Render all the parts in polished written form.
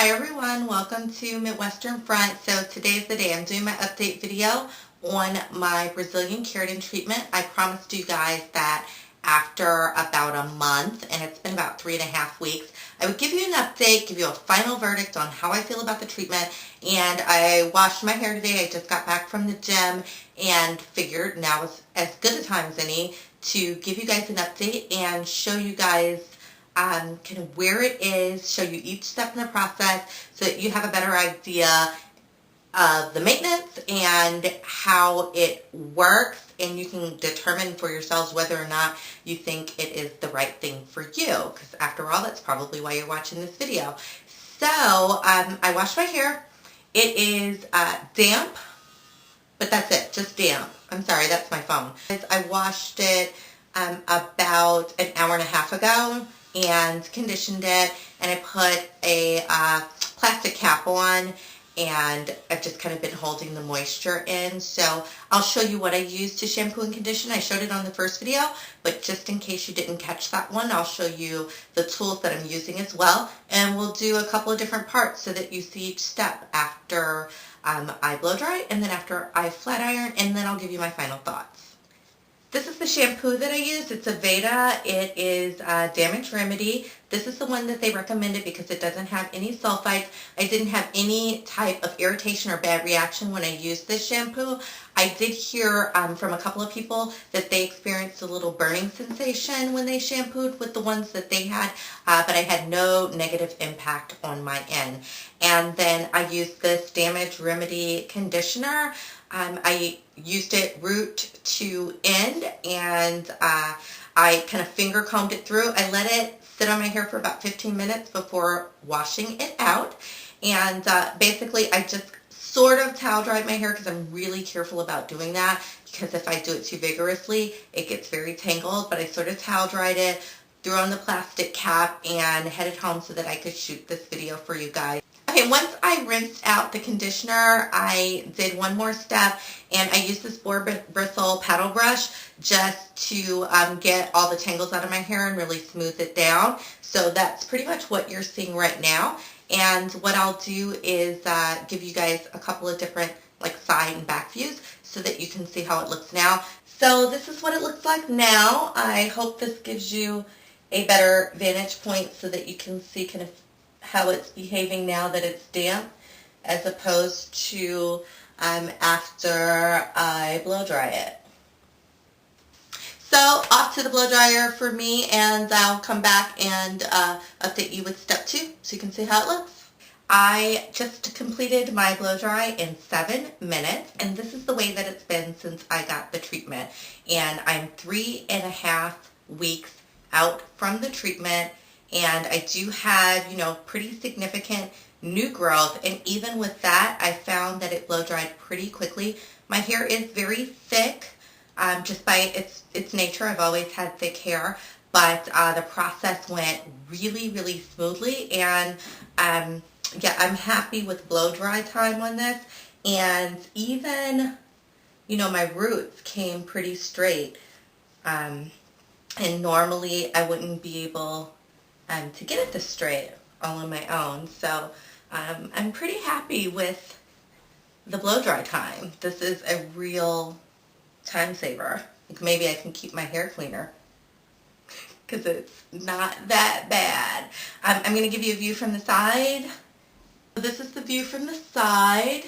Hi everyone, welcome to Midwestern Front. So today's the day. I'm doing my update video on my Brazilian keratin treatment. I promised you guys that after about a month, and it's been about 3.5 weeks, I would give you an update, give you a final verdict on how I feel about the treatment. And I washed my hair today. I just got back from the gym and figured now is as good a time as any to give you guys an update and show you guys kind of where it is, show you each step in the process so that you have a better idea of the maintenance and how it works, and you can determine for yourselves whether or not you think it is the right thing for you, because after all, that's probably why you're watching this video. So I washed my hair. It is damp, but that's it, just damp. I'm sorry, that's my phone. I washed it about an hour and a half ago and conditioned it, and I put a plastic cap on, and I've just kind of been holding the moisture in. So I'll show you what I use to shampoo and condition. I showed it on the first video, but just in case you didn't catch that one, I'll show you the tools that I'm using as well, and we'll do a couple of different parts so that you see each step after I blow dry, and then after I flat iron, and then I'll give you my final thoughts. This is the shampoo that I use. It's a Veda. It is a damage remedy. This is the one that they recommended because it doesn't have any sulfites. I didn't have any type of irritation or bad reaction when I used this shampoo. I did hear from a couple of people that they experienced a little burning sensation when they shampooed with the ones that they had, but I had no negative impact on my end. And then I used this damage remedy conditioner. I used it root to end, and I kind of finger combed it through. I let it sit on my hair for about 15 minutes before washing it out, and basically I just sort of towel dried my hair because I'm really careful about doing that, because if I do it too vigorously it gets very tangled. But I sort of towel dried it, threw on the plastic cap, and headed home so that I could shoot this video for you guys. Okay, once I rinsed out the conditioner, I did one more step, and I used this boar bristle paddle brush just to get all the tangles out of my hair and really smooth it down. So that's pretty much what you're seeing right now. And what I'll do is give you guys a couple of different like side and back views so that you can see how it looks now. So this is what it looks like now. I hope this gives you a better vantage point so that you can see kind of how it's behaving now that it's damp, as opposed to after I blow dry it. So off to the blow dryer for me, and I'll come back and update you with step 2 so you can see how it looks. I just completed my blow dry in 7 minutes, and this is the way that it's been since I got the treatment. And I'm 3.5 weeks out from the treatment, and I do have, you know, pretty significant new growth, and even with that I found that it blow dried pretty quickly. My hair is very thick, just by its nature. I've always had thick hair, but the process went really smoothly, and yeah, I'm happy with blow dry time on this. And even, you know, my roots came pretty straight, and normally I wouldn't be able to get it this straight all on my own. So I'm pretty happy with the blow dry time. This is a real time saver. Like, maybe I can keep my hair cleaner because it's not that bad. I'm going to give you a view from the side. This is the view from the side.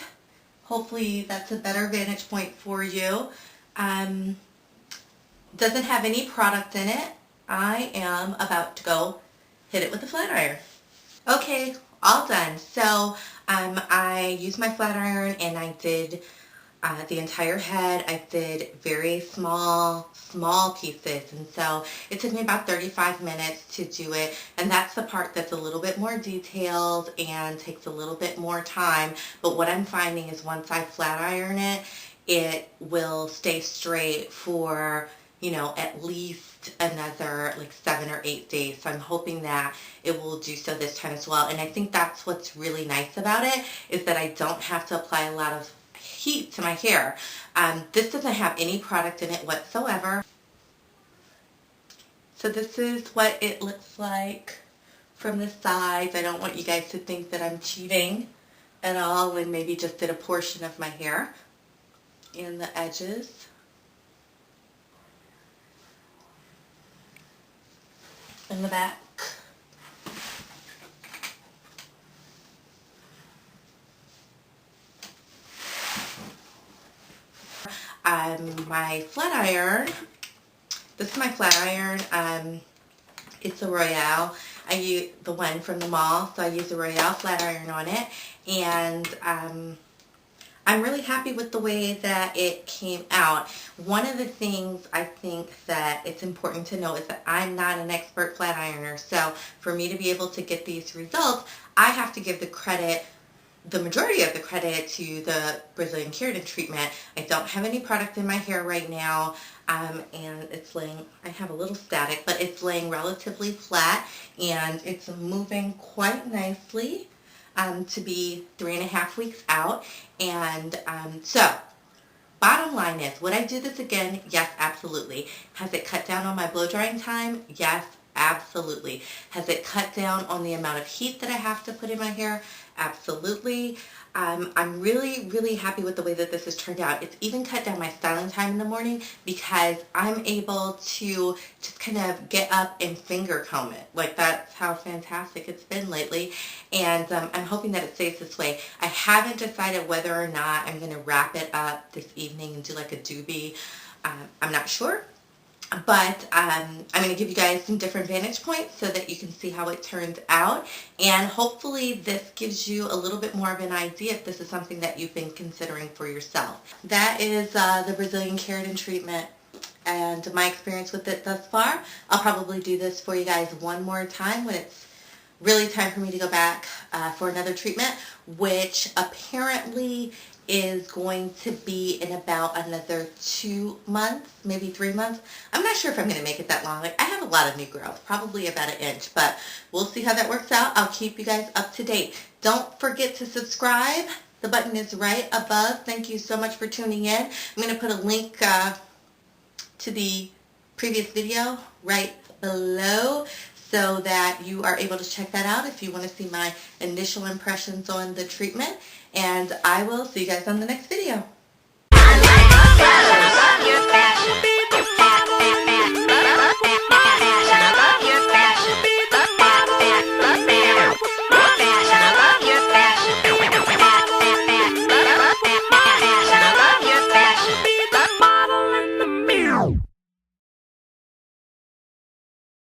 Hopefully that's a better vantage point for you. Doesn't have any product in it. I am about to go hit it with a flat iron. Okay, all done. So I used my flat iron, and I did the entire head. I did very small pieces, and so it took me about 35 minutes to do it, and that's the part that's a little bit more detailed and takes a little bit more time. But what I'm finding is once I flat iron it, it will stay straight for, you know, at least another like 7 or 8 days. So I'm hoping that it will do so this time as well. And I think that's what's really nice about it, is that I don't have to apply a lot of heat to my hair. This doesn't have any product in it whatsoever. So this is what it looks like from the sides. I don't want you guys to think that I'm cheating at all and maybe just did a portion of my hair in the edges. In the back. My flat iron, this is my flat iron, it's a Royale. I use the one from the mall, so I use a Royale flat iron on it, and I'm really happy with the way that it came out. One of the things I think that it's important to know is that I'm not an expert flat ironer, so for me to be able to get these results, I have to give the credit, the majority of the credit, to the Brazilian keratin treatment. I don't have any product in my hair right now, and it's laying, I have a little static, but it's laying relatively flat, and it's moving quite nicely to be 3.5 weeks out. And so, bottom line is, would I do this again? Yes, absolutely. Has it cut down on my blow drying time? Yes, absolutely. Has it cut down on the amount of heat that I have to put in my hair? Absolutely. I'm really, really happy with the way that this has turned out. It's even cut down my styling time in the morning because I'm able to just kind of get up and finger comb it. Like, that's how fantastic it's been lately. And I'm hoping that it stays this way. I haven't decided whether or not I'm going to wrap it up this evening and do like a doobie. I'm not sure. But I'm going to give you guys some different vantage points so that you can see how it turns out. And hopefully this gives you a little bit more of an idea if this is something that you've been considering for yourself. That is the Brazilian keratin treatment and my experience with it thus far. I'll probably do this for you guys one more time when it's really time for me to go back for another treatment, which apparently is going to be in about another 2 months, maybe 3 months. I'm not sure if I'm going to make it that long. Like, I have a lot of new growth, probably about 1 inch, but we'll see how that works out. I'll keep you guys up to date. Don't forget to subscribe. The button is right above. Thank you so much for tuning in. I'm going to put a link to the previous video right below so that you are able to check that out if you want to see my initial impressions on the treatment. And I will see you guys on the next video.